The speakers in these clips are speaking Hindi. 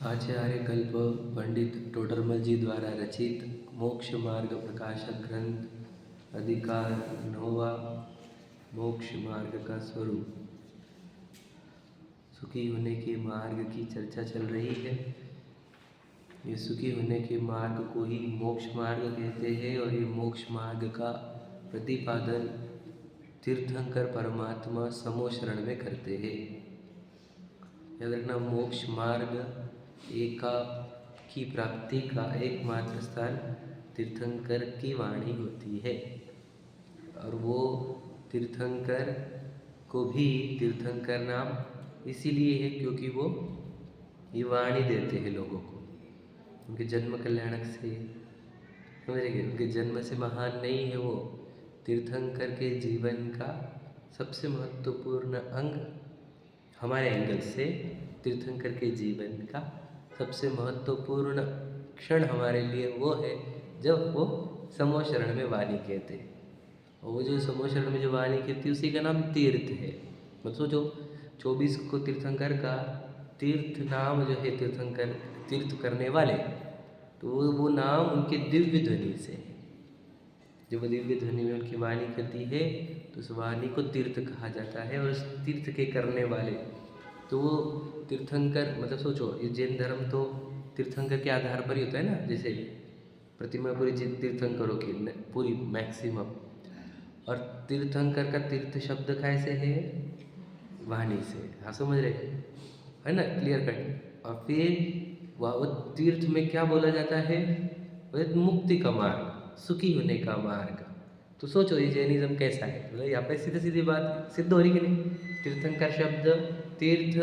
आचार्य कल्प पंडित टोडरमल जी द्वारा रचित मोक्ष मार्ग प्रकाशक ग्रंथ अधिकार 9वां मोक्ष मार्ग का स्वरूप। सुखी होने के मार्ग की चर्चा चल रही है। ये सुखी होने के मार्ग को ही मोक्ष मार्ग कहते हैं और ये मोक्ष मार्ग का प्रतिपादन तीर्थंकर परमात्मा समो शरण में करते हैं। याद रखना, मोक्ष मार्ग की प्राप्ति का एकमात्र स्थान तीर्थंकर की वाणी होती है और वो तीर्थंकर को भी तीर्थंकर नाम इसीलिए है क्योंकि वो ये वाणी देते हैं लोगों को। उनके जन्म कल्याणक से उनके जन्म से महान नहीं है वो। तीर्थंकर के जीवन का सबसे महत्वपूर्ण अंग हमारे एंगल से तीर्थंकर के जीवन का सबसे महत्वपूर्ण क्षण हमारे लिए वो है जब वो समो शरण में वाणी कहते हैं। और वो जो समो शरण में जो वाणी कहती है उसी का नाम तीर्थ है। मतलब सोचो 24 को तीर्थंकर का तीर्थ नाम जो है तीर्थंकर तीर्थ करने वाले, तो वो नाम उनके दिव्य ध्वनि से है। जब वो दिव्य ध्वनि में उनकी वाणी करती है तो उस वाणी को तीर्थ कहा जाता है। और उस तीर्थ के करने वाले तो वो तीर्थंकर, मतलब सोचो ये जैन धर्म तो तीर्थंकर के आधार पर ही होता है ना। जैसे प्रतिमा पूरी तीर्थंकरों की पूरी मैक्सिमम, और तीर्थंकर का तीर्थ शब्द कैसे है? वाणी से। हाँ, समझ रहे है ना, क्लियर कट। और फिर वो तीर्थ में क्या बोला जाता है? मुक्ति का मार्ग, सुखी होने का मार्ग। तो सोचो ये जैनिज्म कैसा है। मतलब यहाँ पे सीधी सीधी बात सिद्ध हो रही कि नहीं? तीर्थंकर शब्द तीर्थ,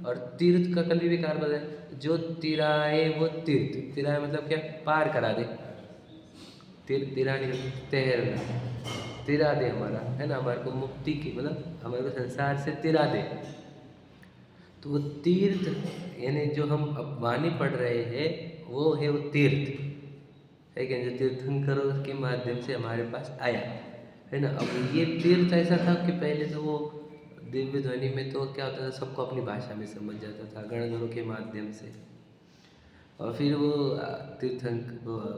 और तीर्थ का कल भी विकार बदल, जो तिराए वो तीर्थ। तिराए मतलब क्या? पार करा दे। तिरा नहीं, तैरना, तिरा दे हमारा, है ना, हमारे को मुक्ति की, मतलब हमारे को संसार से तिरा दे। तो वो तीर्थ यानी जो हम अब वाणी पढ़ रहे हैं वो है वो तीर्थ है क्या, जो तीर्थंकरों के माध्यम से हमारे पास आया है ना। अब ये तीर्थ ऐसा था कि पहले तो वो दिव्य ध्वनि में तो क्या होता था, सबको अपनी भाषा में समझ जाता था गणधरों के माध्यम से। और फिर वो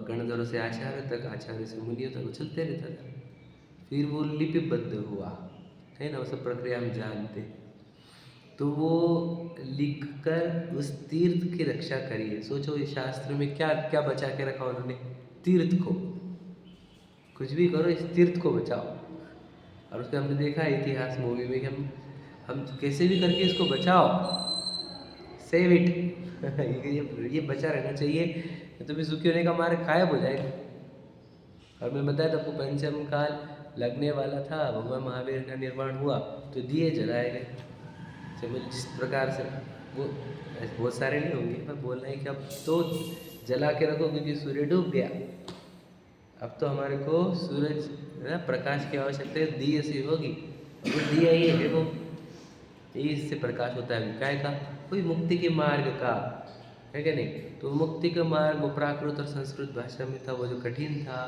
गणधरों से आचार्य तक, आचार्य से मुनियों तक वो चलते रहता था। फिर वो लिपिबद्ध हुआ है ना, वो सब प्रक्रिया हम जानते। तो वो लिखकर उस तीर्थ की रक्षा करिए। सोचो इस शास्त्र में क्या क्या बचा के रखा उन्होंने? तीर्थ को। कुछ भी करो, इस तीर्थ को बचाओ। और उसके हमने देखा है इतिहास मूवी में कि हम कैसे भी करके इसको बचाओ, सेव इट। ये बचा रहना चाहिए, तो भी सुखी होने का मार्ग गायब हो जाएगा। और मैं बताया था आपको, पंचम काल लगने वाला था, भगवान महावीर का निर्माण हुआ तो दिए जलाए गए। जिस प्रकार से वो बहुत सारे नहीं होंगे, पर बोलना है कि अब तो जला के रखो क्योंकि सूर्य डूब गया। अब तो हमारे को सूरज ना प्रकाश की आवश्यकता है, दिए से होगी। वो दिया ही है वो, इससे प्रकाश होता है। क्या का? कोई मुक्ति के मार्ग का, है क्या नहीं? तो मुक्ति का मार्ग वो प्राकृत और संस्कृत भाषा में था, वो जो कठिन था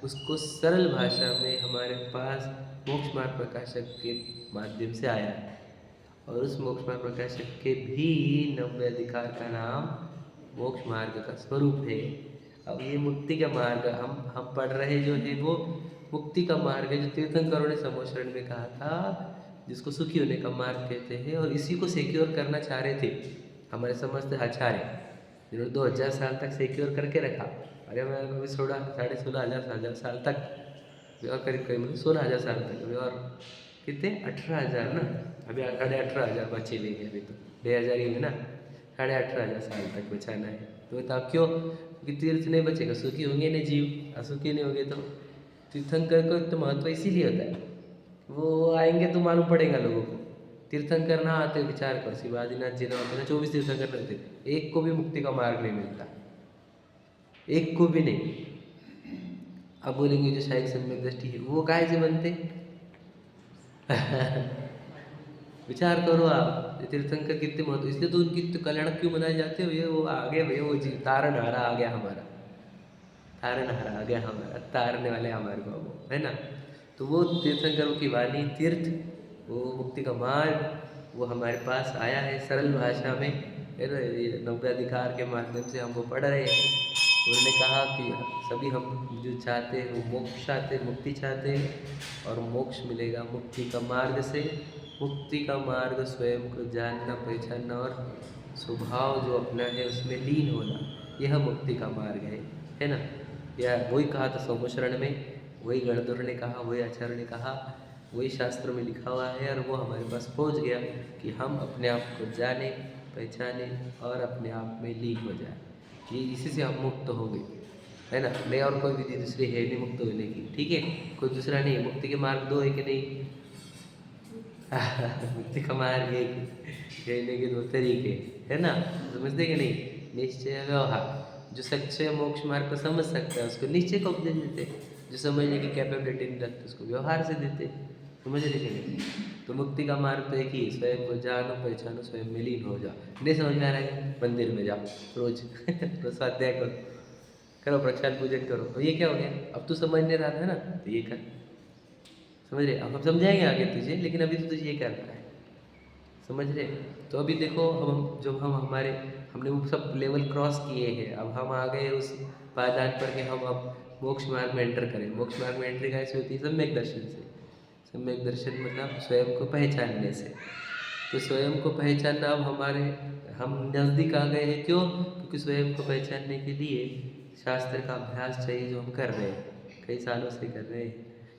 उसको सरल भाषा में हमारे पास मोक्ष मार्ग प्रकाशक के माध्यम से आया है। और उस मोक्ष मार्ग प्रकाशक के भी 90 अधिकार का नाम मोक्ष मार्ग का स्वरूप है। अब ये मुक्ति का मार्ग हम पढ़ रहे जो है वो मुक्ति का मार्ग है, जो तीर्थंकरों ने समोशरण में कहा था, जिसको सुखी होने का मार्ग कहते हैं। और इसी को सिक्योर करना चाह रहे थे हमारे समस्त आचार्य, जिन्होंने 2000 साल तक सिक्योर करके रखा। अरे हमारे को 16,500 साल तक, और करीब करीब 16,000 साल तक, अभी और कितने 18,000 ना, अभी 18,500 बचे हुए हैं। अभी तो 2000 ही है ना, 18,500 साल तक बचाना है। तो बताओ क्यों? क्योंकि तीर्थ नहीं बचेगा, सुखी होंगे नहीं जीव, असुखी नहीं होंगे। तो तीर्थंकर को तो महत्व इसीलिए होता है, वो आएंगे तो मालूम पड़ेगा लोगों को। तीर्थंकर ना आते, विचार करो, शिवाजीनाथ जी ना होते ना, 24 तीर्थंकर रहते, एक को भी मुक्ति का मार्ग नहीं मिलता, एक को भी नहीं। अब बोलेंगे जो शायद सम्यक दृष्टि है वो काय से बनते? विचार करो आप, तीर्थंकर कितने महत्व, इसलिए तो उनकी तो कल्याण क्यों मनाए जाते हैं। वो आगे भैया वो जी तारनहारा आ गया हमारा, तारनहारा आ गया हमारा, तारने वाले हमारे को वो, है ना। तो वो तीर्थंकरों की वाणी तीर्थ, वो मुक्ति का मार्ग, वो हमारे पास आया है सरल भाषा में। है ना, ये नव्य अधिकार के माध्यम से हम वो पढ़ रहे हैं। उन्होंने कहा कि सभी हम जो चाहते हैं वो मोक्ष चाहते हैं, मुक्ति चाहते हैं, और मोक्ष मिलेगा मुक्ति का मार्ग से। मुक्ति का मार्ग स्वयं को जानना, पहचानना और स्वभाव जो अपना है उसमें लीन होना, यह मुक्ति का मार्ग है ना। यह वही कहा था सोमेश्वरण में, वही गणधर ने कहा, वही आचार्य ने कहा, वही शास्त्र में लिखा हुआ है, और वो हमारे पास पहुंच गया कि हम अपने आप को जाने, पहचाने और अपने आप में लीन हो जाए। ये इसी से हम मुक्त हो गए, है ना। नहीं और कोई विधि दूसरी है नहीं मुक्त होने की, ठीक है, कोई दूसरा नहीं। मुक्ति के मार्ग दो है कि नहीं? मुक्ति का मार्ग एक, कहने के दो तरीके, है ना, समझते कि नहीं। निश्चय व्यवहार, जो सच्चे मोक्ष मार्ग को समझ सकता है उसको निश्चय का उपदेश देते, जो समझने की कैपेबिलिटी नहीं रखते उसको व्यवहार से देते, समझ रहे कि नहीं। तो मुक्ति का मार्ग तो एक ही, स्वयं को जानो, पहचानो, स्वयं में लीन हो जाओ। नहीं समझ में आ रहा है, मंदिर में जाओ रोज तो स्वाध्याय करो, प्रक्षाल पूजन करो। तो ये क्या हो गया, अब तू समझ नहीं रहा था ना, तो ये कर, समझ रहे। अब हम समझाएंगे आगे तुझे, लेकिन अभी तो तुझे ये करना है, समझ रहे। तो अभी देखो, अब हम जब हमने वो सब लेवल क्रॉस किए हैं, अब हम आ गए उस पायदान पर कि हम अब मोक्ष मार्ग में एंटर करें। मोक्ष मार्ग में एंट्री कैसे होती है? सम्यक दर्शन से। सम्यक दर्शन मतलब स्वयं को पहचानने से। तो स्वयं को पहचानना अब हम नज़दीक आ गए हैं। क्यों? क्योंकि स्वयं को पहचानने के लिए शास्त्र का अभ्यास चाहिए, जो हम कर रहे हैं, कई सालों से कर रहे हैं।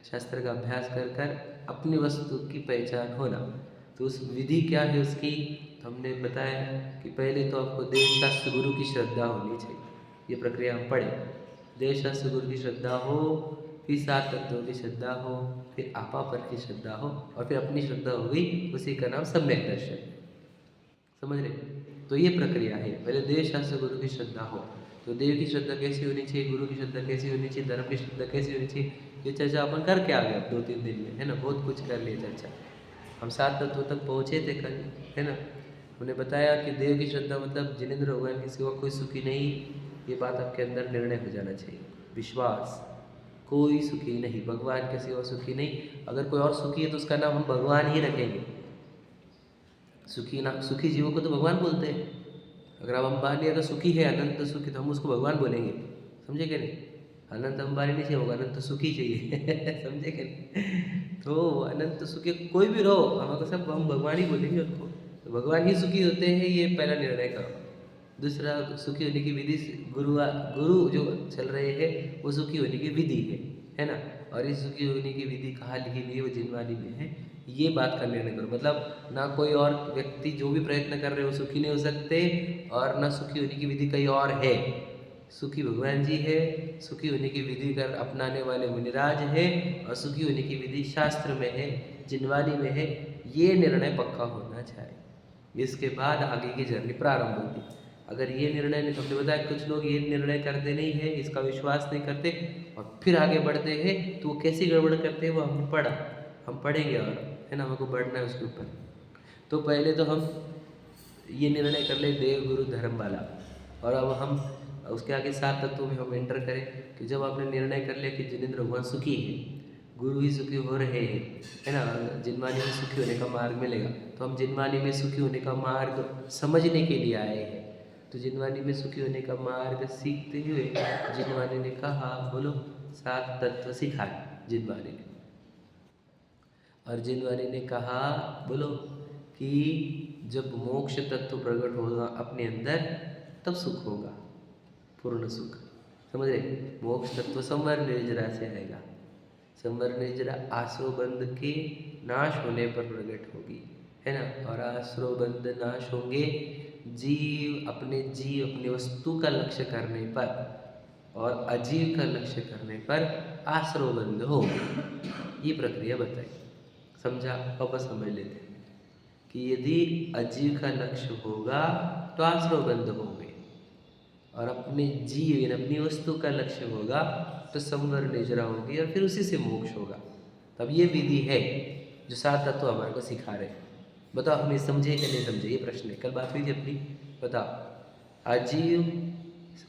शास्त्र का अभ्यास कर कर अपनी वस्तु की पहचान होना। तो उस विधि क्या है उसकी, तो हमने बताया कि पहले तो आपको देव शास्त्र गुरु की श्रद्धा होनी चाहिए। ये प्रक्रिया हम पढ़े, देव शास्त्र गुरु की श्रद्धा हो, फिर सात तत्वों की श्रद्धा हो, फिर आपा पर की श्रद्धा हो, और फिर अपनी श्रद्धा हो गई, उसी का नाम सम्यक दर्शन, समझ रहे। तो ये प्रक्रिया है, पहले देव शास्त्र गुरु की श्रद्धा हो। तो देव की श्रद्धा कैसी होनी चाहिए, गुरु की श्रद्धा कैसी होनी चाहिए, धर्म की श्रद्धा कैसी होनी चाहिए, ये चर्चा अपन करके आ गए 2-3 दिन में, है ना। बहुत कुछ कर लिया चर्चा, हम 7 तत्वों तक पहुँचे थे कल, है ना। उन्हें बताया कि देव की श्रद्धा मतलब जिनेंद्र भगवान के सिवा कोई सुखी नहीं, ये बात आपके अंदर निर्णय हो जाना चाहिए। विश्वास, कोई सुखी नहीं, भगवान के सिवा सुखी नहीं। अगर कोई और सुखी है तो उसका नाम हम भगवान ही रखेंगे। सुखी जीवों को तो भगवान बोलते हैं। अगर अब अंबानी अगर सुखी है, अनंत सुखी, तो हम उसको भगवान बोलेंगे, समझे क्या नहीं। अनंत अंबानी नहीं चाहिए, होगा अनंत सुखी चाहिए समझे क्या नहीं। तो अनंत सुखी कोई भी रहो, हमको सब हम भगवान ही बोलेंगे उनको। तो भगवान ही सुखी होते हैं, ये पहला निर्णय करो। दूसरा, सुखी होने की विधि, गुरु जो चल रहे हैं वो सुखी होने की विधि है ना। और इस सुखी होने की विधि कहाँ लिखी गई है? वो जिनवानी में है। ये बात का निर्णय करो, मतलब ना कोई और व्यक्ति जो भी प्रयत्न कर रहे हो सुखी नहीं हो सकते, और ना सुखी होने की विधि कहीं और है। सुखी भगवान जी है, सुखी होने की विधि कर अपनाने वाले मुनिराज है, और सुखी होने की विधि शास्त्र में है, जिनवानी में है। ये निर्णय पक्का होना चाहिए, इसके बाद आगे की जर्नी प्रारंभ होगी। अगर ये निर्णय नहीं, हमने बताया कुछ लोग ये निर्णय करते नहीं है, इसका विश्वास नहीं करते और फिर आगे बढ़ते हैं, तो वो कैसी गड़बड़ करते हैं वो हमने पढ़ा, हम पढ़ेंगे, और है ना, हमको बढ़ना है उसके ऊपर। तो पहले तो हम ये निर्णय कर ले देव गुरु धर्म वाला, और अब हम उसके आगे 7 तत्वों में हम एंटर करें कि जब आपने निर्णय कर लिया कि जिनेंद्र भगवान सुखी है, गुरु ही सुखी हो रहे हैं, है ना, जिनवानी में सुखी होने का मार्ग मिलेगा, तो हम जिनवानी में सुखी होने का मार्ग समझने के लिए आए हैं। तो जिनवानी में सुखी होने का मार्ग सीखते हुए जिनवानी ने कहा, बोलो, 7 तत्व सिखाए जिनवानी ने। और जिनवानी ने कहा, बोलो, कि जब मोक्ष तत्व प्रकट होगा अपने अंदर तब सुख होगा, पूर्ण सुख, समझ रहे। मोक्ष तत्व संवर निर्जरा से आएगा। संवर निर्जरा आश्रव बंध के नाश होने पर प्रकट होगी, है ना। और आश्रव बंध नाश होंगे जीव अपनी वस्तु का लक्ष्य करने पर, और अजीव का लक्ष्य करने पर आश्रव बंध हो। ये प्रक्रिया बताई, समझा। वापस समझ लेते हैं कि यदि अजीव का लक्ष्य होगा तो आश्रव बंध होंगे, और अपने जीव अपनी वस्तु का लक्ष्य होगा तो संवर निजरा होगी, और फिर उसी से मोक्ष होगा। तब ये विधि है जो 7 तत्व हमारे को सिखा रहे हैं। बताओ, हमें समझे कि नहीं समझे, ये प्रश्न है। कल बात हुई थी अपनी, बताओ। अजीव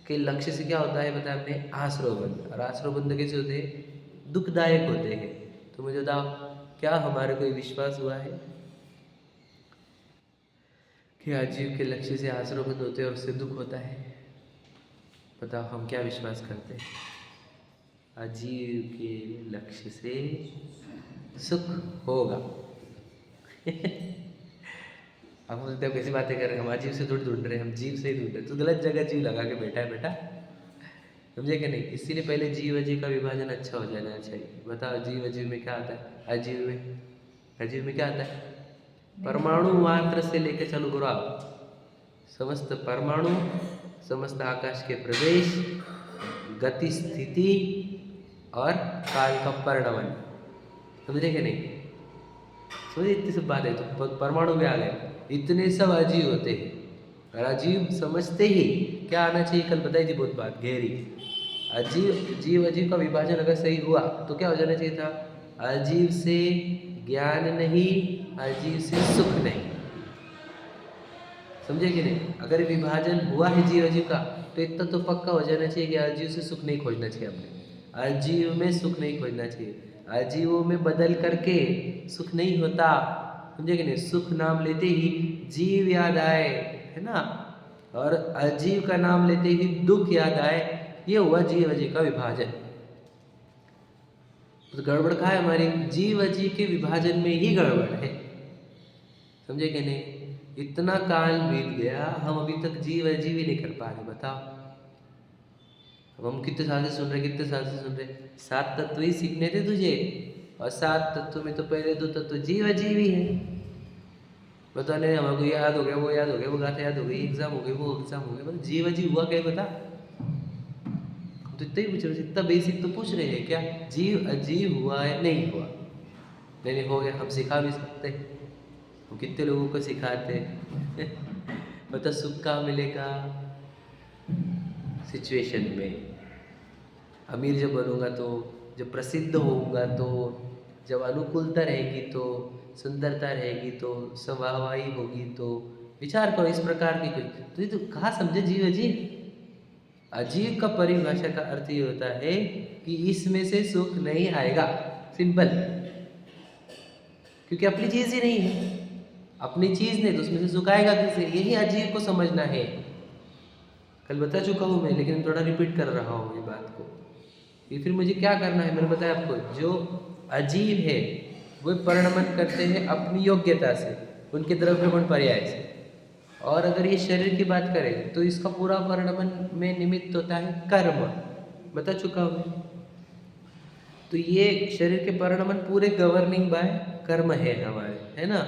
के लक्ष्य से क्या होता है बताया हमने, आश्रव बंध। और आश्रव बंध कैसे होते हैं? दुखदायक होते हैं। तो मुझे बताओ, क्या हमारे को विश्वास हुआ है ये आजीव के लक्ष्य से आश्रमबद्ध होते हैं और उससे दुख होता है। बताओ हम क्या विश्वास करते हैं? आजीव के लक्ष्य से सुख होगा। अब हम सोचते हैं कैसी बातें कर रहे हैं, हम आजीव से थोड़ी ढूंढ रहे हैं, हम जीव से ही ढूंढ रहे हैं। तो गलत जगह जीव लगा के बैठा है बेटा, समझे कि नहीं? इसीलिए पहले जीव अजीव का विभाजन अच्छा हो जाना चाहिए। बताओ जीव अजीव में क्या आता है? अजीव में क्या आता है? परमाणु मात्र से लेकर चालू करो आप, समस्त परमाणु, समस्त आकाश के प्रदेश, गति स्थिति और काल का परिणमन, समझे कि नहीं? समझे? इतनी सब बात है। तो परमाणु में आ गए, इतने सब अजीव होते हैं। और अजीव समझते ही क्या आना चाहिए? कल बताई थी बहुत बात गहरी। जीव अजीव का विभाजन अगर सही हुआ तो क्या हो जाना चाहिए था? अजीव से ज्ञान नहीं, अजीव से सुख नहीं, समझे कि नहीं? अगर विभाजन हुआ है जीव अजीव का तो इतना तो पक्का हो जाना चाहिए कि अजीव से सुख नहीं खोजना चाहिए हमने, अजीव में सुख नहीं खोजना चाहिए। अजीवों में बदल करके सुख नहीं होता, समझे कि नहीं? सुख नाम लेते ही जीव याद आए, है ना? और अजीव का नाम लेते ही दुख याद आए, ये हुआ जीव अजीव का विभाजन। तो गड़बड़ कहाँ है हमारी? जीव अजीव के विभाजन में ही गड़बड़ है, समझे कि नहीं? इतना काल बीत गया, हम अभी तक जीव अजीव ही नहीं कर पा रहे। बताओ, अब हम कितने साल से सुन रहे, 7 तत्व ही सीखने थे तुझे, और 7 तत्व में तो पहले 2 तत्व जीव अजीव ही है। बता नहीं, हमारे को याद हो गया, वो याद हो गया, वो गाथा याद हो गई, एग्जाम हो गई, वो एग्जाम हो गया, मतलब जीव अजीव हुआ क्या? बता, तो इतना ही पूछ रहे, इतना बेसिक तो पूछ रहे हैं क्या? जीव अजीव हुआ है? नहीं हुआ। नहीं हो गया, हम सिखा भी सकते हैं, हम कितने लोगों को सिखाते हैं। बता सुख कहाँ मिलेगा? सिचुएशन में। अमीर जब बनूंगा तो, जब प्रसिद्ध होऊंगा तो, जब अनुकूलता रहेगी तो, सुंदरता रहेगी तो, वाहवाही होगी तो, विचार करो इस प्रकार की कुछ। तो ये तो कहाँ समझे जीव अजीव? अजीव का परिभाषा का अर्थ ये होता है कि इसमें से सुख नहीं आएगा, सिंपल। क्योंकि अपनी चीज ही नहीं है, अपनी चीज नहीं तो उसमें से सुख आएगा कैसे? यही अजीव को समझना है। कल बता चुका हूँ मैं, लेकिन थोड़ा रिपीट कर रहा हूँ ये बात को। ये फिर मुझे क्या करना है? मैंने बताया आपको, जो अजीव है वो परिणमन करते हैं अपनी योग्यता से, उनके द्रव्यगुण पर्याय से। और अगर ये शरीर की बात करें तो इसका पूरा परिणमन में निमित्त होता है कर्म, बता चुका हूँ मैं। तो ये शरीर के परिणमन पूरे गवर्निंग बाय कर्म है हमारे, है ना?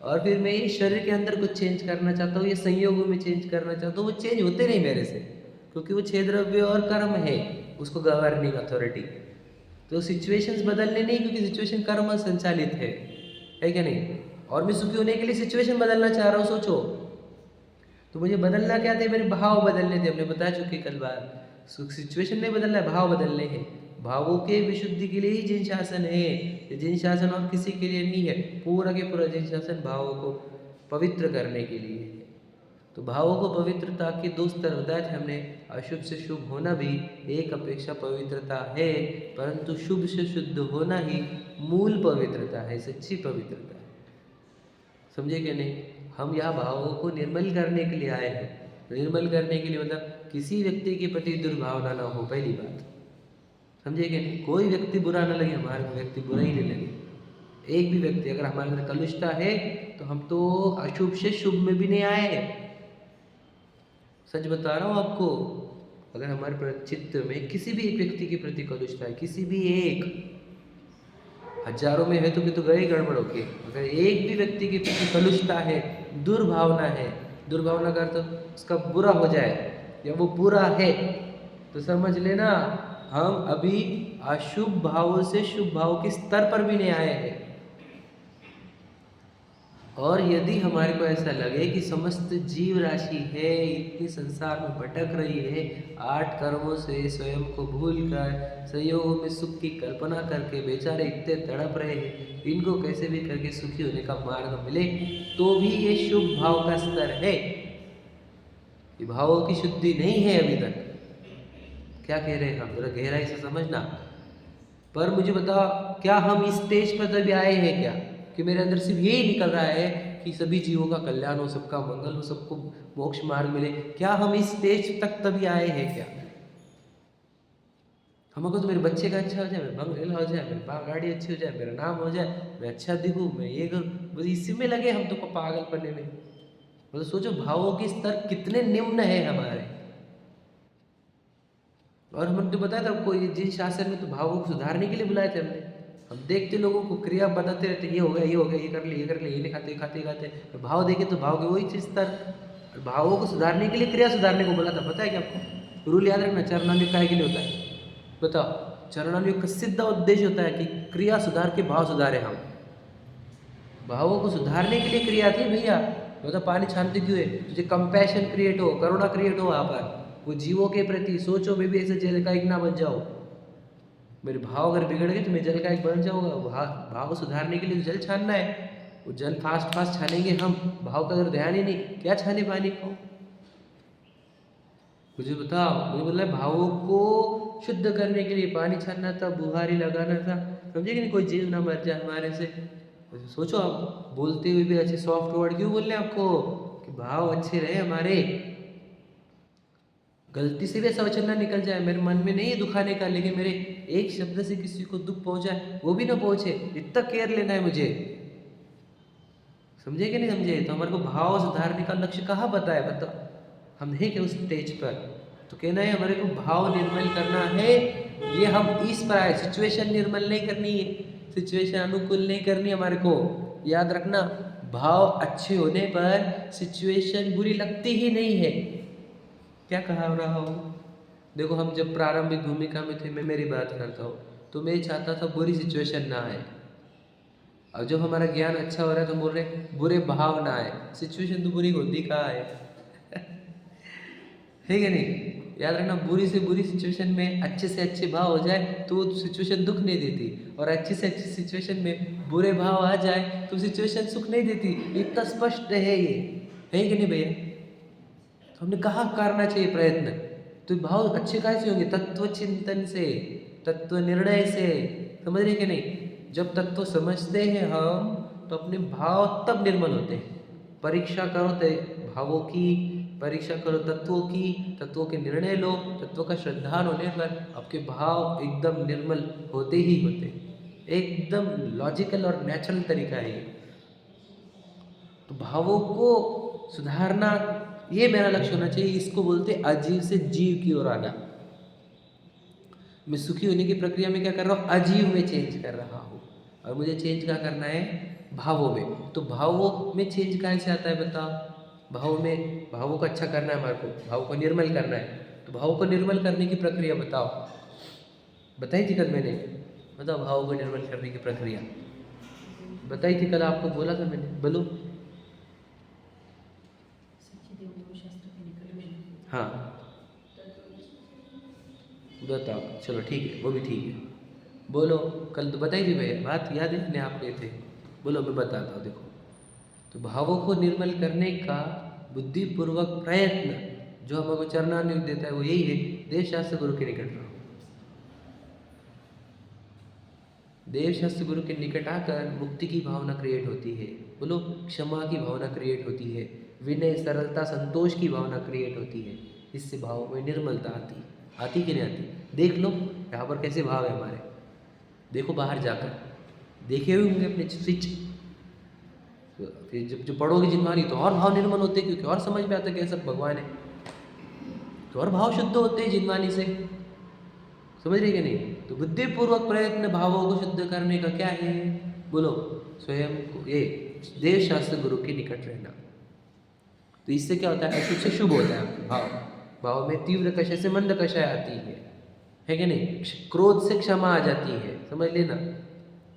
और फिर मैं ये शरीर के अंदर कुछ चेंज करना चाहता हूँ, ये संयोगों में चेंज करना चाहता हूँ, वो चेंज होते नहीं मेरे से, क्योंकि वो 6 द्रव्य और कर्म है उसको गवर्निंग अथॉरिटी। तो सिचुएशंस बदलने नहीं, क्योंकि सिचुएशन कर्म संचालित है क्या नहीं? और मैं सुखी होने के लिए सिचुएशन बदलना चाह रहा हूँ, सोचो। तो मुझे बदलना क्या थे? मेरे भाव बदलने थे, हमने बता चुके कल बात। सिचुएशन नहीं बदलना है, भाव बदलने हैं। भावों के विशुद्धि के लिए ही जिन शासन है, जिन शासन और किसी के लिए नहीं है, पूरा के पूरा जिन शासन भावों को पवित्र करने के लिए है। तो भावों को पवित्रता के 2 स्तर बताए थे हमने। अशुभ से शुभ होना भी एक अपेक्षा पवित्रता है, परंतु शुभ से शुद्ध होना ही मूल पवित्रता है, सच्ची पवित्रता है, समझे कि नहीं? हम यहाँ भावों को निर्मल करने के लिए आए हैं। निर्मल करने के लिए मतलब किसी व्यक्ति के प्रति दुर्भावना ना हो, पहली बात, समझे कि नहीं? कोई व्यक्ति बुरा ना लगे, हमारे को व्यक्ति बुरा ही नहीं लगे। एक भी व्यक्ति अगर हमारे अंदर कलुषता है तो हम तो अशुभ से शुभ में भी नहीं आए, सच बता रहा हूँ आपको। अगर हमारे चित्त में किसी भी एक व्यक्ति के प्रति कलुषता है, किसी भी एक, हजारों में है तो गए गड़बड़ होके, अगर एक भी व्यक्ति के प्रति कलुषता है, दुर्भावना है, दुर्भावना का अर्थ उसका बुरा हो जाए या वो बुरा है, तो समझ लेना हम अभी अशुभ भावों से शुभ भाव के स्तर पर भी नहीं आए हैं। और यदि हमारे को ऐसा लगे कि समस्त जीव राशि है इतनी संसार में भटक रही है, 8 कर्मों से स्वयं को भूलकर संयोगों में सुख की कल्पना करके बेचारे इतने तड़प रहे हैं, इनको कैसे भी करके सुखी होने का मार्ग मिले, तो भी ये शुभ भाव का स्तर है। ये भावों की शुद्धि नहीं है अभी तक। क्या कह रहे हैं हम? जरा गहराई से समझना। पर मुझे बताओ, क्या हम इस स्टेज पर तभी आए हैं क्या कि मेरे अंदर सिर्फ यही निकल रहा है कि सभी जीवों का कल्याण हो, सबका मंगल हो, सबको मोक्ष मार्ग मिले। क्या हम इस स्टेज तक तभी आए हैं क्या? हमको तो मेरे बच्चे का अच्छा हो जाए, मेरा बंगला हो जाए, मेरी गाड़ी अच्छी हो जाए, मेरा नाम हो जाए, मैं अच्छा दिखूँ, मैं ये करूँ, बस इसी में लगे हम तो पागलपने में। मतलब सोचो भावों के स्तर कितने निम्न है हमारे। और हमने तो बताया था कोई जिन शासन में तो भावों को सुधारने के लिए बुलाए थे हमने। हम देखते लोगों को क्रिया बताते रहते, ये हो गया, ये हो गया, ये कर ले, ये कर ले, ये नहीं खाते, खाते खाते, तो भाव देखे तो भाव के वही चीज स्तर। भावों को सुधारने के लिए क्रिया सुधारने को बोला था, पता है क्या आपको? रूल याद रखना, चरणान्वित काहे के लिए होता है बताओ? चरणान्वित का सीधा उद्देश्य होता है कि क्रिया सुधार के भाव सुधारे हम। भावों को सुधारने के लिए क्रिया थी भैया। तो पानी छानते क्यों है? तुझे कंपैशन क्रिएट हो, करुणा क्रिएट हो वहाँ पर, वो जीवों के प्रति सोचो, मैं भी ऐसे जल का एक ना बन जाओ। मेरे भाव अगर बिगड़ गए तो मैं जल का एक बन जाऊंगा। भाव सुधारने के लिए जल छानना है, वो जल फास्ट फास्ट छानेंगे हम। भाव का अगर ध्यान ही नहीं, क्या छाने पानी को? मुझे बताओ, मुझे बोला भावों को शुद्ध करने के लिए पानी छानना था, बुहारी लगाना था, समझे कि नहीं? कोई जीव ना मर जाए हमारे से। सोचो आप बोलते हुए भी अच्छे सॉफ्ट वर्ड क्यों बोल रहे हैं आपको कि भाव अच्छे रहे हमारे। गलती से भी ऐसा वचन ना निकल जाए, मेरे मन में नहीं है दुखाने का, लेकिन मेरे एक शब्द से किसी को दुख पहुंचाए, वो भी ना पहुंचे, इतना केयर लेना है मुझे। समझे कि नहीं समझे? तो हमारे को भाव सुधारने का लक्ष्य कहाँ बताया? बताओ, हम हैं क्या उस स्टेज पर? तो कहना है हमारे को भाव निर्मल करना है। ये हम इस पर आए, सिचुएशन निर्मल नहीं करनी है, सिचुएशन अनुकूल नहीं करनी हमारे को। याद रखना, भाव अच्छे होने पर सिचुएशन बुरी लगती ही नहीं है। क्या कहा रहा हूँ? देखो, हम जब प्रारंभिक भूमिका में थे, मैं मेरी बात करता हूँ, तो मैं चाहता था बुरी सिचुएशन ना आए। अब जब हमारा ज्ञान अच्छा हो रहा है तो बोल रहे बुरे भाव ना आए। सिचुएशन तो बुरी होती कहाँ है? है कि नहीं? याद रखना, बुरी से बुरी सिचुएशन में अच्छे से अच्छे भाव हो जाए तो वो सिचुएशन दुख नहीं देती, और अच्छी से अच्छी सिचुएशन में बुरे भाव आ जाए तो सिचुएशन सुख नहीं देती। इतना स्पष्ट है ये, है कि नहीं भैया? तो हमने कहा करना चाहिए प्रयत्न। तो भाव अच्छे कैसे होंगे? तत्व चिंतन से, तत्व निर्णय से। समझ रहे कि नहीं? जब तत्व समझते हैं हम तो अपने भाव तब निर्मल होते हैं। परीक्षा करो भावों की, परीक्षा करो तत्वों की, तत्वों के निर्णय लो, तत्वों का श्रद्धान होने पर आपके भाव एकदम निर्मल होते ही होते। एकदम लॉजिकल और नेचुरल तरीका है ये। तो भावों को सुधारना ये मेरा लक्ष्य होना चाहिए। इसको बोलते अजीव से जीव की ओर आना। मैं सुखी होने की प्रक्रिया में क्या कर रहा हूँ? अजीव में चेंज कर रहा हूँ। और मुझे चेंज क्या करना है? भावों में। तो भावों में चेंज कहाँ से आता है बताओ? भावों में, भावों को अच्छा करना है हमारे को, भावों को निर्मल करना है। तो भावों को निर्मल करने की प्रक्रिया बताओ, बताई थी कल मैंने। बताओ, भावों को निर्मल करने की प्रक्रिया बताई थी कल, आपको बोला था मैंने, बोलो। हाँ बताओ, चलो ठीक है, वो भी ठीक है। बोलो, कल तो बताई थी भैया, बात याद है अपने आप थे। बोलो, मैं बताता हूँ। देखो, तो भावों को निर्मल करने का बुद्धिपूर्वक प्रयत्न जो हमको चरणान्वित देता है वो यही है, देव शास्त्र गुरु के निकट रहो। देव शास्त्र गुरु के निकट आकर मुक्ति की भावना क्रिएट होती है। बोलो, क्षमा की भावना क्रिएट होती है, विनय, सरलता, संतोष की भावना क्रिएट होती है। इससे भाव में निर्मलता आती, आती कि नहीं आती? देख लो यहाँ पर कैसे भाव है हमारे। देखो बाहर जाकर, देखे हुए होंगे अपने स्विच। फिर जब जो पढ़ोगे जिनवानी तो और भाव निर्मल होते हैं, क्योंकि और समझ में आता है कैसा भगवान है, तो और भाव शुद्ध होते हैं जिनवानी से। समझ रहे कि नहीं? तो बुद्धिपूर्वक प्रयत्न भावों को शुद्ध करने का क्या है? बोलो, स्वयं को ये देव शास्त्र गुरु के निकट रहना। तो इससे क्या होता है? अशुभ से शुभ होता है भाव। भाव में तीव्र कषाय से मंद कषाय आती है कि नहीं? क्रोध से क्षमा आ जाती है, समझ लेना,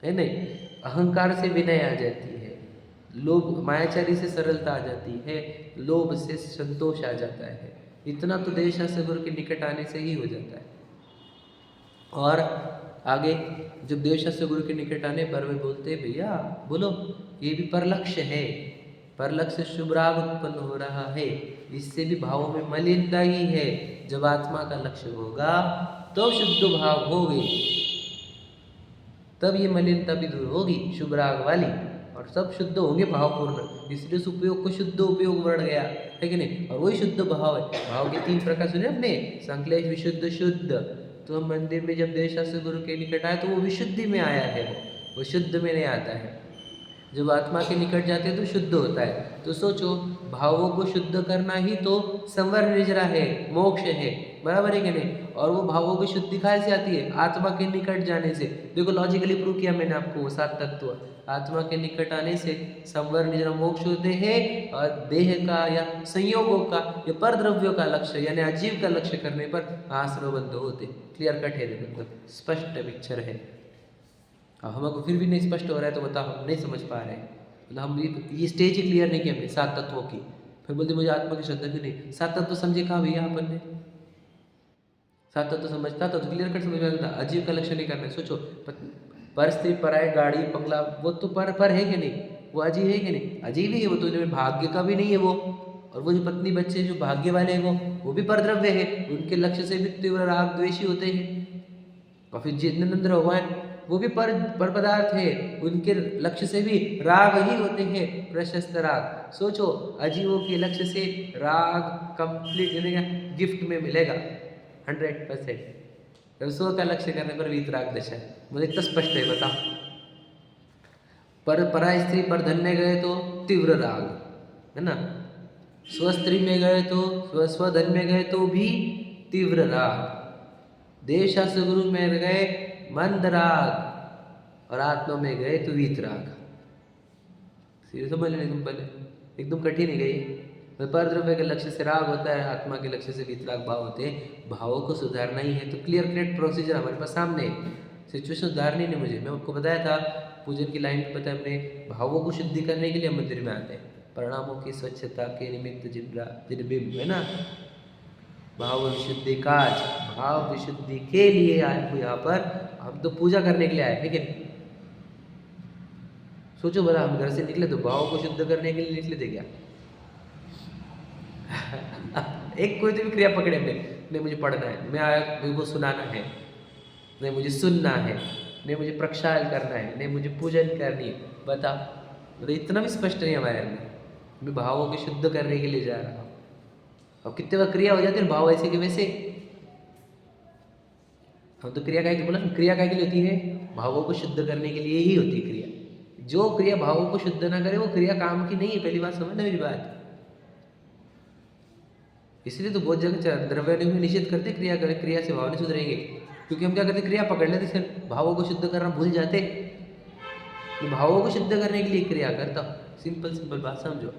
है नहीं? अहंकार से विनय आ जाती है, लोभ, मायाचारी से सरलता आ जाती है, लोभ से संतोष आ जाता है। इतना तो देव शास्त्र गुरु के निकट आने से ही हो जाता है। और आगे जब देव शास्त्र गुरु के निकट आने पर वे बोलते भैया बोलो, ये भी परलक्ष्य है, परलक्ष्य शुभ राग उत्पन्न हो रहा है, इससे भी भावों में मलिनता ही है। जब आत्मा का लक्ष्य होगा तो शुद्ध भाव होंगे, तब ये मलिनता भी दूर होगी, शुभ राग वाली, और सब शुद्ध होंगे भावपूर्ण, इसलिए उस उपयोग को शुद्ध उपयोग बढ़ गया, है कि नहीं? और वही शुद्ध भाव है। भाव के 3 प्रकार सुने अपने, संश्लेष, विशुद्ध, शुद्ध। तो हम मंदिर में जब देश शास्त्र गुरु के निकट आए तो वो विशुद्धि में आया है, वो शुद्ध में नहीं आता है। जब आत्मा के निकट जाते हैं तो शुद्ध होता है। तो सोचो, भावों को शुद्ध करना ही तो संवर निजरा है, मोक्ष है, बराबर है कि नहीं? और वो भावों की शुद्धि कहाँ से आती है? आत्मा के निकट जाने से। देखो लॉजिकली प्रूव किया मैंने आपको, वो 7 तत्व आत्मा के निकट आने से संवर निजरा मोक्ष होते हैं, और देह का या संयोगों का या पर द्रव्यों का लक्ष्य यानी अजीव का लक्ष्य करने पर आश्रवबद्ध होते। क्लियर कट है, मतलब स्पष्ट पिक्चर है। अब हमको फिर भी नहीं स्पष्ट हो रहा है तो बताओ, हम नहीं समझ पा रहे हैं। मतलब हम ये स्टेज ही क्लियर नहीं किया हमने 7 तत्वों की, फिर बोलते मुझे आत्मा की श्रद्धा क्यों नहीं? 7 तत्व समझे कहाँ भैया अपन ने? 7 तत्व समझता तो क्लियर कट समझ में आता। अजीब का लक्ष्य नहीं करना है। सोचो, पर स्त्री, पराय, गाड़ी, बंगला, वो तो पर है कि नहीं? वो अजीब है कि नहीं? अजीब ही है वो, तो भाग्य का भी नहीं है वो। और वो जो पत्नी बच्चे जो भाग्य वाले हैं वो भी परद्रव्य है, उनके लक्ष्य से भी तीव्र राग द्वेषी होते हैं। और फिर जितेंद्र भगवान वो भी पर पदार्थ है, उनके लक्ष्य से भी राग ही होते हैं, प्रशस्त राग। सोचो, अजीवों के लक्ष्य से राग कंप्लीट मिलेगा, गिफ्ट में मिलेगा 100%। रसों का लक्ष्य करने पर वीतराग दशा है, मुझे इतना स्पष्ट है, बताओ। पर पराय स्त्री पर धन में गए तो तीव्र राग, है ना? स्वस्त्री में गए तो स्वधन में गए तो भी तीव्र राग, देश शास्त्र गुरु में गए मंद राग, और आत्मा में गए तो वीतराग। समझ लें तुम पहले, एकदम कठिन है गई। पर द्रव्य के लक्ष्य से राग होता है, आत्मा के लक्ष्य से वीतराग भाव होते हैं। भावों को सुधारना ही है तो क्लियर कट प्रोसीजर हमारे पास सामने है। सिचुएशन सुधारनी नहीं मुझे, मैं आपको बताया था पूजन की लाइन में, पता है हमने, भावों को शुद्धि करने के लिए मंदिर में आते हैं, परिणामों की स्वच्छता के निमित्त जिन बिंब, है ना? भाव विशुद्धि काज, भाव विशुद्धि के लिए आए हो यहाँ पर, हम तो पूजा करने के लिए आए, ठीक है? सोचो भला, हम घर से निकले तो भाव को शुद्ध करने के लिए निकले थे क्या? एक कोई तो भी क्रिया पकड़े हमने, नहीं मुझे पढ़ना है, मैं आया मेरे को सुनाना है, नहीं मुझे सुनना है, नहीं मुझे प्रक्षाल करना है, नहीं मुझे पूजन करनी है। बता, तो इतना भी स्पष्ट नहीं हमारे अंदर, मैं भावों को शुद्ध करने के लिए जा रहा हूँ। अब कितने बार क्रिया हो जाती है भाव ऐसे के वैसे। हम तो क्रिया क्या बोला, क्रिया क्या के लिए होती है? भावों को शुद्ध करने के लिए ही होती है क्रिया। जो क्रिया भावों को शुद्ध ना करे वो क्रिया काम की नहीं है, पहली बात समझना मेरी बात। इसलिए तो बहुत जगह द्रव्य में निषेध करते क्रिया करे, क्रिया से भाव नहीं सुधरेंगे, क्योंकि हम क्या करते, क्रिया पकड़ लेते, फिर भावों को शुद्ध करना भूल जाते। मैं भावों को शुद्ध करने के लिए क्रिया करता हूँ। सिंपल बात समझो,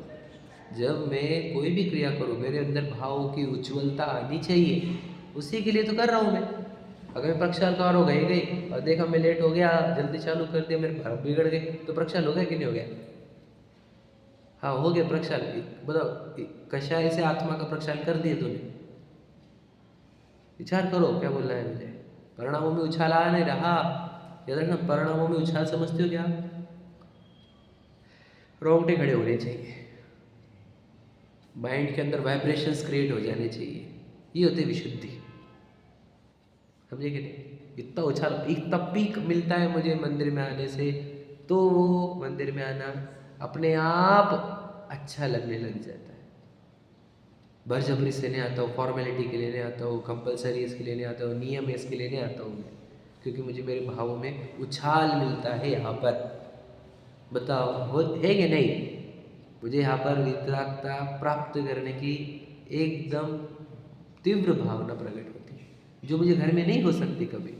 जब मैं कोई भी क्रिया करूँ मेरे अंदर भावों की उज्ज्वलता आनी चाहिए, उसी के लिए तो कर रहा हूँ मैं। अगर मैं प्रक्षालकार हो गई और देखा मैं लेट हो गया, जल्दी चालू कर दिया, मेरे भाव बिगड़ गए, तो प्रक्षाल हो गया कि नहीं हो गया? हाँ हो गया प्रक्षाल। बताओ, कषाय से आत्मा का प्रक्षाल कर दिए तूने? विचार करो क्या बोलना है मुझे। परिणामों में उछाल आ नहीं रहा, याद रखना, परिणामों में उछाल समझते हो क्या? रोंगटे खड़े होने चाहिए, माइंड के अंदर वाइब्रेशंस क्रिएट हो जाने चाहिए, ये होती विशुद्धि। समझे कि नहीं? इतना उछाल, इतना पीक मिलता है मुझे मंदिर में आने से, तो मंदिर में आना अपने आप अच्छा लगने लग जाता है। बरजबरी से नहीं आता हूँ, फॉर्मेलिटी के लिए नहीं आता हूँ, कंपलसरी इसके लिए नहीं आता हूँ, नियम है इसके लिए नहीं आता हूँ मैं, क्योंकि मुझे मेरे भावों में उछाल मिलता है यहाँ पर। बताओ वो है कि नहीं? मुझे यहाँ पर वितरागता प्राप्त करने की एकदम तीव्र भावना प्रकट होती है, जो मुझे घर में नहीं हो सकती कभी।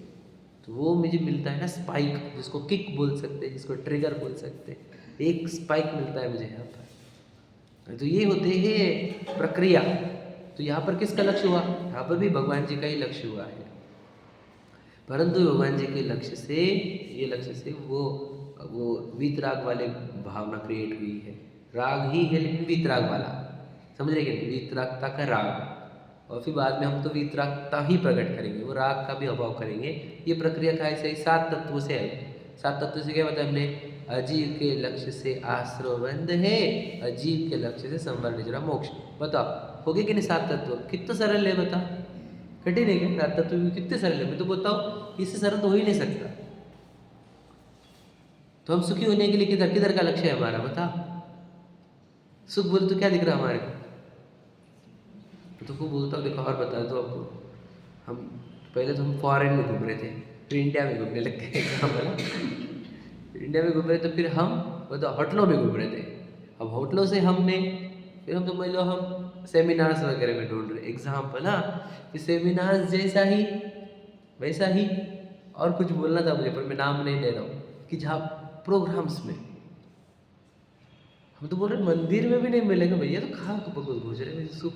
तो वो मुझे मिलता है ना स्पाइक, जिसको किक बोल सकते हैं, जिसको ट्रिगर बोल सकते हैं, एक स्पाइक मिलता है मुझे यहाँ पर। तो ये होते हैं प्रक्रिया। तो यहाँ पर किसका लक्ष्य हुआ? यहाँ पर भी भगवान जी का ही लक्ष्य हुआ है, परंतु भगवान जी के लक्ष्य से, ये लक्ष्य से वो वीतराग वाले भावना क्रिएट हुई है। राग ही है लेकिन वीतराग वाला, समझ रहे कि नहीं? वीतरागता का राग, और फिर बाद में हम तो वीतरागता ही प्रकट करेंगे, वो राग का भी अभाव करेंगे। ये प्रक्रिया का ऐसे ही 7 तत्वों से है। 7 तत्वों से क्या बताया हमने? अजीव के लक्ष्य से आश्रवबंध है, अजीव के लक्ष्य से संवर निजरा मोक्ष। बताओ हो गए कि नहीं 7 तत्व? कितना सरल है बता, कठिन है क्या? 7 तत्व कितने सरल है, मैं तो बताऊँ इससे सरल तो हो ही नहीं सकता। तो हम सुखी होने के लिए किधर किधर का लक्ष्य है हमारा, बता। सुख बोले तो क्या दिख रहा है हमारे को? तो तुमको बोलता हूँ, देखो और बता दो आपको। हम पहले तो हम फॉरेन में घूम रहे थे, फिर इंडिया में घूमने लग गए। काम है ना, इंडिया में घूम रहे, तो फिर हम मतलब होटलों में घूम रहे थे। अब होटलों से हमने फिर हम समझ लो हम सेमिनार्स वगैरह में ढूंढ रहे एग्जाम्पल। हाँ, कि सेमिनार्स जैसा ही वैसा ही और कुछ बोलना था मुझे, पर मैं नाम नहीं ले रहा हूँ, कि जहाँ प्रोग्राम्स में हम तो बोल रहे मंदिर में भी नहीं मिलेगा भैया, तो कहाँ को घुस रहे सुख?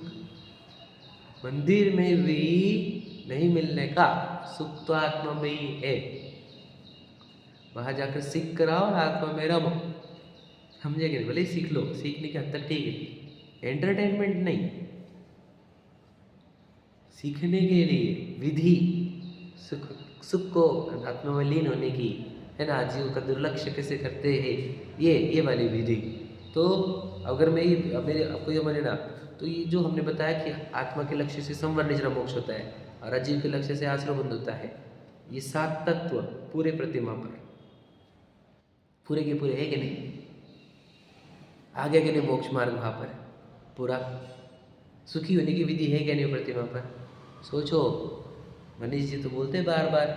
मंदिर में भी नहीं मिलने का, सुख तो आत्मा में ही है। वहां जाकर सीख कर आओ और आत्मा में रहो, समझेंगे? भले ही सीख लो, सीखने की हद तक ठीक है, एंटरटेनमेंट नहीं, सीखने के लिए विधि, सुख सुख को आत्मा में लीन होने की, है ना, जीव का दुर्लक्ष्य कैसे करते हैं, ये वाली विधि। तो अगर मैं ये मेरे आपको ये माने ना, तो ये जो हमने बताया कि आत्मा के लक्ष्य से संवर निजरा मोक्ष होता है और अजीव के लक्ष्य से आश्रय बंध होता है, ये 7 तत्व पूरे प्रतिमा पर पूरे के पूरे है कि नहीं? आगे के नहीं मोक्ष मार्ग वहाँ पर पूरा सुखी होने की विधि है क्या नहीं प्रतिमा पर? सोचो, मनीष जी तो बोलते हैं बार बार,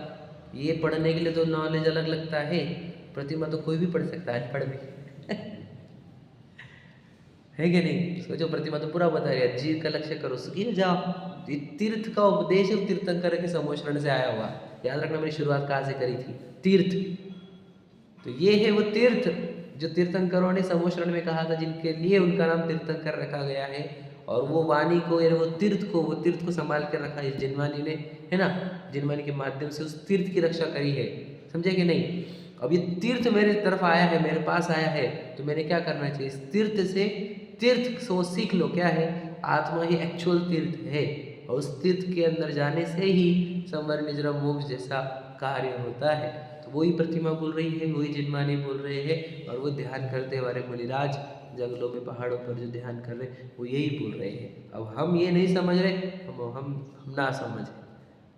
ये पढ़ने के लिए तो नॉलेज अलग लगता है, प्रतिमा तो कोई भी पढ़ सकता है, अनपढ़ भी है कि नहीं? सोचो, प्रतिमा तो पूरा बता रही है, जीव का लक्ष्य करो, सुखी हो जाओ। तीर्थ का उपदेश तीर्थंकर के समोचरण से आया हुआ, याद रखना मैंने शुरुआत कहाँ से करी थी, तीर्थ। तो ये है वो तीर्थ जो तीर्थंकरों ने समोचरण में कहा था, जिनके लिए उनका नाम तीर्थंकर रखा गया है। और वो वाणी को या वो तीर्थ को संभाल कर रखा है जिनवानी ने, है ना, जिनवानी के माध्यम से उस तीर्थ की रक्षा करी है, समझे कि नहीं? अब ये तीर्थ मेरे तरफ आया है, मेरे पास आया है, तो मैंने क्या करना चाहिए? इस तीर्थ से वो सीख लो, क्या है? आत्मा ही एक्चुअल तीर्थ है, और उस तीर्थ के अंदर जाने से ही संवर निजरा मोक्ष जैसा कार्य होता है। तो वही प्रतिमा बोल रही है, वही जिनवानी बोल रहे हैं, और वो ध्यान करते हमारे मुनिराज जंगलों में पहाड़ों पर जो ध्यान कर रहे वो यही बोल रहे हैं। अब हम ये नहीं समझ रहे, हम ना समझ,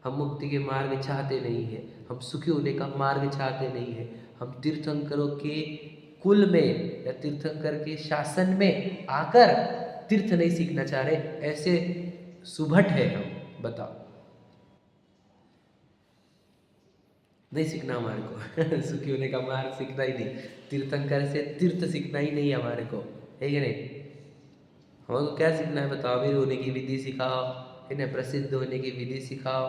हम मुक्ति के मार्ग चाहते नहीं है, हम सुखी होने का मार्ग चाहते नहीं है, हम तीर्थंकरों के कुल में या तीर्थंकर के शासन में आकर तीर्थ नहीं सीखना चाह रहे, ऐसे सुभट है हम, बताओ। नहीं सीखना हमारे को सुखी होने का मार्ग सीखना ही नहीं, तीर्थंकर से तीर्थ सीखना ही नहीं हमारे को, है कि नहीं? हमारे को क्या सीखना है बताओ? अमीर होने की विधि सिखाओ, है ना, प्रसिद्ध होने की विधि सिखाओ,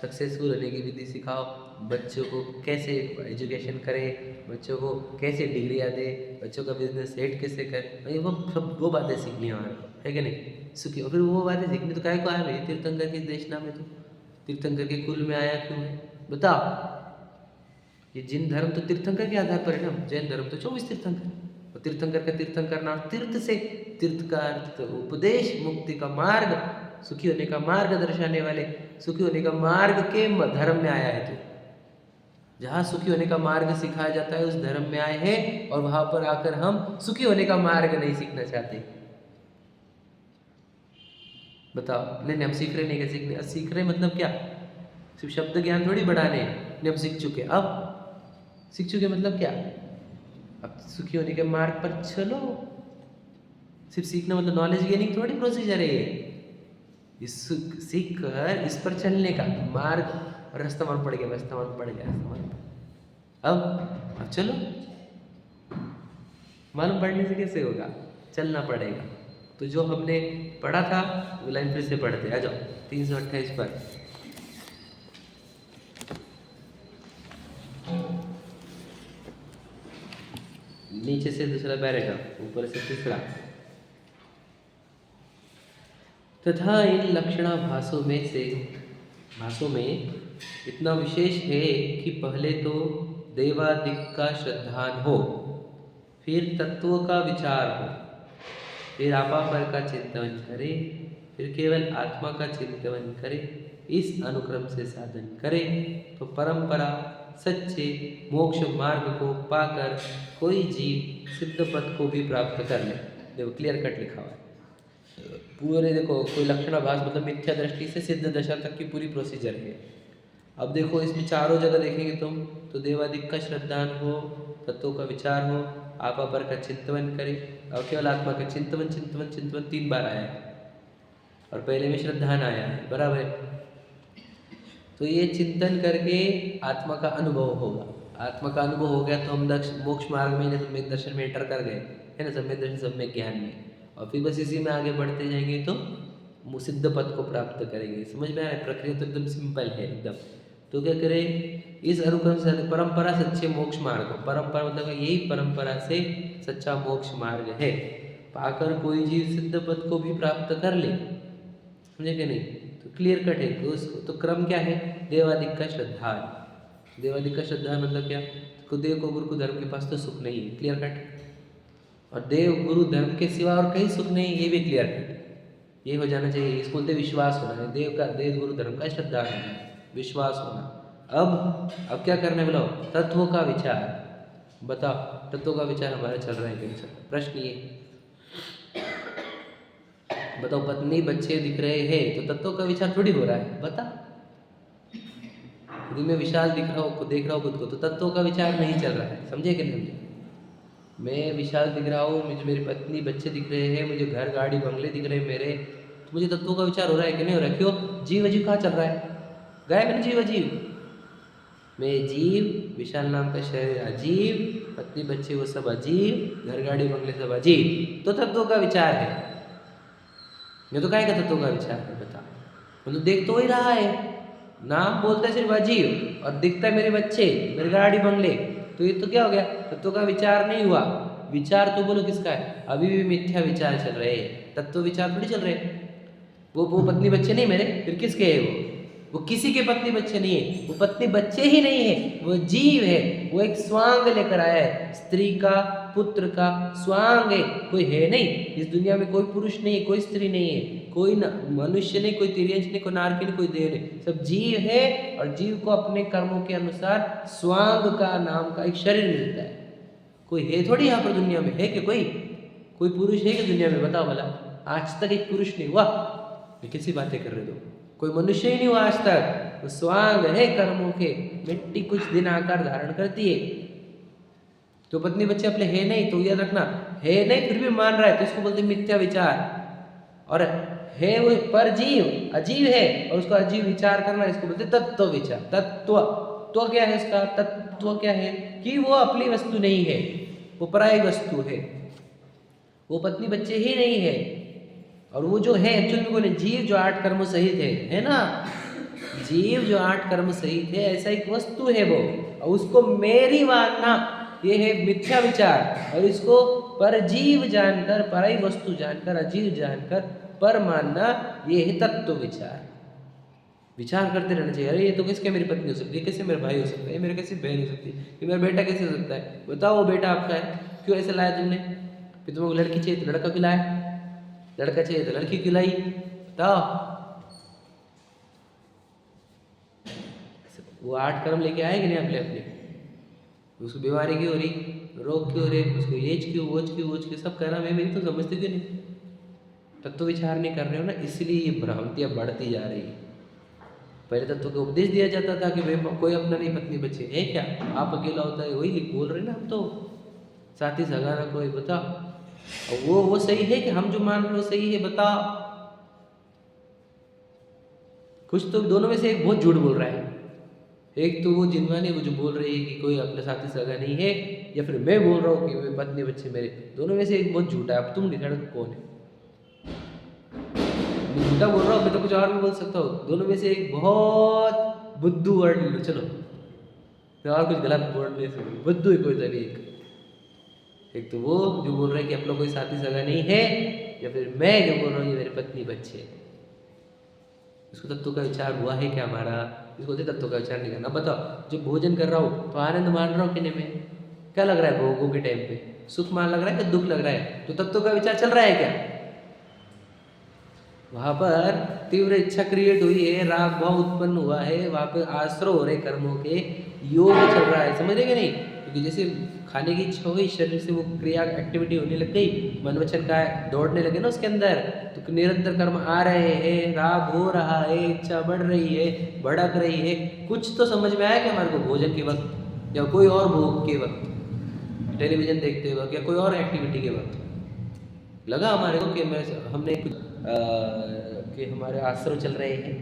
सक्सेसफुल होने की विधि सिखाओ, बच्चों को कैसे एजुकेशन करें, बच्चों को कैसे डिग्रियाँ दे, बच्चों का बिजनेस सेट कैसे करें, वो सब वो बातें सीखनी है हमारे को, है कि नहीं? सुखी, और फिर वो बातें सीखनी तो क्या को आया भाई? तीर्थंकर के देशना में, तो तीर्थंकर के कुल में आया क्यों है बताओ? ये जिन धर्म तो तीर्थंकर के आधार पर है ना, जैन धर्म तो 24 तीर्थंकर, और तीर्थंकर का तीर्थंकर नाम तीर्थ से, तीर्थ का अर्थ उपदेश, मुक्ति का मार्ग, सुखी होने का मार्ग दर्शाने वाले, सुखी होने का मार्ग के धर्म में आया है। तो जहाँ सुखी होने का मार्ग सिखाया जाता है उस धर्म में आए हैं, और वहां पर आकर हम सुखी होने का मार्ग नहीं सीखना चाहते। बताओ, नहीं हम सीख रहे नहीं, क्या सीखने? सीख रहे मतलब क्या? सिर्फ शब्द ज्ञान थोड़ी बढ़ाने, हम सीख चुके, अब सीख चुके मतलब क्या? अब सुखी होने के मार्ग पर चलो। सिर्फ सीखना मतलब नॉलेज गेनिंग थोड़ी प्रोसीजर है, इस सीख कर इस पर चलने का मार्ग, रास्ता मालूम पड़ गया, रास्ता मालूम पड़ गया, रास्ता मालूम। अब चलो, मालूम पड़ने से कैसे होगा? चलना पड़ेगा। तो जो हमने पढ़ा था वो लाइन फिर से पढ़ते, आ जाओ 328 पर। नीचे से दूसरा पैराग्राफ, ऊपर से तीसरा। तथा इन लक्षणाभासों में इतना विशेष है कि पहले तो देवादिक का श्रद्धान हो, फिर तत्वों का विचार हो, फिर आपापर का चिंतन करे, फिर केवल आत्मा का चिंतन करे, इस अनुक्रम से साधन करे तो परंपरा सच्चे मोक्ष मार्ग को पाकर कोई जीव सिद्ध पद को भी प्राप्त कर ले। देखो क्लियर कट लिखा हुआ है पूरे, देखो कोई लक्षणाभास मतलब मिथ्या दृष्टि से सिद्ध दशा तक की पूरी प्रोसीजर है। अब देखो इसमें चारों जगह देखेंगे तुम तो देवादिक का श्रद्धान हो, तत्वों का विचार हो, आप अपर का चिंतन करें और केवल आत्मा का चिंतन चिंतन चिंतन 3 बार आया है और पहले में श्रद्धान आया है, बराबर है। तो ये चिंतन करके आत्मा का अनुभव होगा। आत्मा का अनुभव हो गया तो हम मोक्ष मार्ग में सम्यक दर्शन में एंटर कर गए, है ना, सम्यक दर्शन सम्यक ज्ञान में। और फिर बस इसी में आगे बढ़ते जाएंगे तो सिद्ध पद को प्राप्त करेंगे। समझ में आया? प्रक्रिया तो एकदम सिंपल है एकदम। तो क्या करें, इस अनुक्रम से परंपरा सच्चे मोक्ष मार्ग हो। परंपरा मतलब यही परंपरा से सच्चा मोक्ष मार्ग है। पाकर कोई जीव सिद्ध पद को भी प्राप्त कर ले, समझे कि नहीं? तो क्लियर कट है कि उसको तो क्रम क्या है, देवादिक का श्रद्धा। देवादिक का श्रद्धा मतलब क्या, तो देव को गुरु को धर्म के पास तो सुख नहीं है, क्लियर कट। और देव गुरु धर्म के सिवा और कहीं सुख नहीं, ये भी क्लियर कट। ये हो जाना चाहिए, इसको बोलते विश्वास होना है। देव गुरु धर्म का श्रद्धा होना, विश्वास होना। अब क्या करना है बोलो, तत्वों का विचार। बताओ तत्वों का विचार हमारा चल रहा है कि नहीं चल रहा? प्रश्न ये बताओ, पत्नी बच्चे दिख रहे हैं तो तत्वों का विचार थोड़ी हो रहा है, बता। यदि मैं विशाल दिख रहा हूँ, देख रहा हूँ खुद को, तो तत्वों का विचार नहीं चल रहा है, समझे कि नहीं? मैं विशाल दिख रहा हूँ, मुझे मेरी पत्नी बच्चे दिख रहे हैं, मुझे घर गाड़ी बंगले दिख रहे हैं मेरे, तो मुझे तत्वों का विचार हो रहा है कि नहीं हो रहा है? क्यों? जीव अजीव कहाँ चल रहा है? गायब है ना जीव अजीव। मैं जीव, विशाल नाम का शरीर अजीव, पत्नी बच्चे वो सब अजीव, घर गाड़ी बंगले सब अजीव, तो तत्वों का विचार है। मैं तो काय का तत्वों का विचार है, बता। मतलब देख तो वही रहा है, नाम बोलता है सिर्फ अजीब और दिखता है मेरे बच्चे, मेरे गाड़ी बंगले, तो ये तो क्या हो गया? तत्व का विचार नहीं हुआ। विचार तो बोलो किसका है? अभी भी मिथ्या विचार चल रहे हैं, तत्व विचार थोड़ी चल रहे हैं। वो पत्नी बच्चे नहीं मेरे, फिर किसके है वो किसी के पत्नी बच्चे नहीं है, वो पत्नी बच्चे ही नहीं है, वो जीव है। वो एक स्वांग लेकर आया है, स्त्री का, पुत्र का स्वांग है, कोई है नहीं इस दुनिया में। कोई पुरुष नहीं है, कोई स्त्री नहीं है, कोई मनुष्य नहीं, कोई तिर्यंश नहीं, कोई नारकी नहीं, कोई देव नहीं, सब जीव है। और जीव को अपने कर्मों के अनुसार स्वांग का नाम का एक शरीर मिलता है। कोई है थोड़ी यहाँ पर दुनिया में, है कि कोई पुरुष है कि दुनिया में? बताओ भला, आज तक एक पुरुष नहीं हुआ। ये किसी बातें कर रहे हो? कोई मनुष्य ही नहीं हुआ आज तक। तो स्वांग है कर्मों के, मिट्टी कुछ दिन आकार धारण करती है। तो पत्नी बच्चे अपने है नहीं, तो याद रखना, है नहीं फिर भी मान रहा है, तो इसको बोलते मिथ्या विचार। और है वो पर जीव, अजीव है, और उसका अजीव विचार करना, इसको बोलते तत्व विचार। तत्व तो क्या है इसका? तत्व क्या है कि वो अपनी वस्तु नहीं है, वो पराई वस्तु है, वो पत्नी बच्चे ही नहीं है। और वो जो है एक्चुअली में कोई नहीं, जीव जो 8 कर्म सहित है ना, जीव जो 8 कर्म सहित है, ऐसा एक वस्तु है वो। और उसको मेरी मानना, ये है मिथ्या विचार। और इसको परजीव जानकर, पराई वस्तु जानकर, अजीव जानकर पर मानना, ये है तत्व विचार। विचार करते रहना चाहिए, अरे ये तो किसके मेरी पत्नी हो सकती है, कैसे मेरा भाई हो सकता है, मेरे कैसे बहन हो सकती है, ये मेरा बेटा कैसे हो सकता है? बताओ वो बेटा आपका है, क्यों ऐसे लाया तुमने? फिर तुमको लड़की चाहिए तो लड़का क्यों लाया, लड़का चाहिए तो लड़की क्यों लाई? बताओ। वो 8 कर्म लेके आए कि नहीं अपने? उसको बीमारी क्यों हो रही, रोग क्यों हो रहे, उसको एज क्यों, वोच क्यों सब कहना, मैं मेरी तो समझते क्यों नहीं? तत्व विचार नहीं कर रहे हो ना, इसलिए ये भ्रांतियाँ बढ़ती जा रही है। पहले तत्व को उपदेश दिया जाता था कि भाई कोई अपना नहीं, पत्नी बच्चे है क्या, आप अकेला होता है, वही बोल रहे ना हम तो, साथी सगा ना कोई। बताओ वो सही है कि हम जो मान रहे हो सही है? बताओ। कुछ तो दोनों में से एक बहुत झूठ बोल रहा है। एक तो वो जिनवानी, वो जो बोल रही है कि कोई अपना साथी सगा नहीं है, या फिर मैं बोल रहा हूँ कि मैं पत्नी बच्चे मेरे, दोनों में से एक बहुत झूठा है। अब तुम डिसाइड कौन है? मैं झूठा बोल रहा हूँ, मैं तो कुछ और भी बोल सकता हूँ। दोनों में से एक बहुत बुद्धू वर्ड ले लो, चलो मैं और कुछ गलत वर्ड ले सकूँ, बुद्धू है कोई तभी एक तो वो जो बोल रहा है कि अपना कोई साथी सगा नहीं है, या फिर मैं जो बोल रहा हूँ ये मेरे पत्नी बच्चे। इसको तत्व का विचार हुआ है क्या हमारा? इसको तत्व का विचार नहीं करना। बताओ, जब भोजन कर रहा हूँ तो आनंद मान रहा हूँ कि नहीं? में क्या लग रहा है भोगों के टाइम पे? सुख मान लग रहा है कि दुख लग रहा है? तो तत्व का विचार चल रहा है क्या? वहाँ पर तीव्र इच्छा क्रिएट हुई है, राग भाव उत्पन्न हुआ है, वहाँ पे आश्रय हो रहे कर्मों के, योग चल रहा है, समझ रहे कि नहीं? क्योंकि जैसे खाने की इच्छा हो गई, शरीर से वो क्रिया एक्टिविटी होने लग गई, मन वचन का दौड़ने लगे ना उसके अंदर, तो निरंतर कर्म आ रहे हैं, राग हो रहा है, इच्छा बढ़ रही है, भड़क रही है, कुछ तो समझ में आया कि हमारे को भोजन के वक्त या कोई और भोग के वक्त, टेलीविज़न देखते वक्त या कोई और एक्टिविटी के वक्त लगा हमारे को कि हमने कि हमारे आश्रम चल रहे हैं,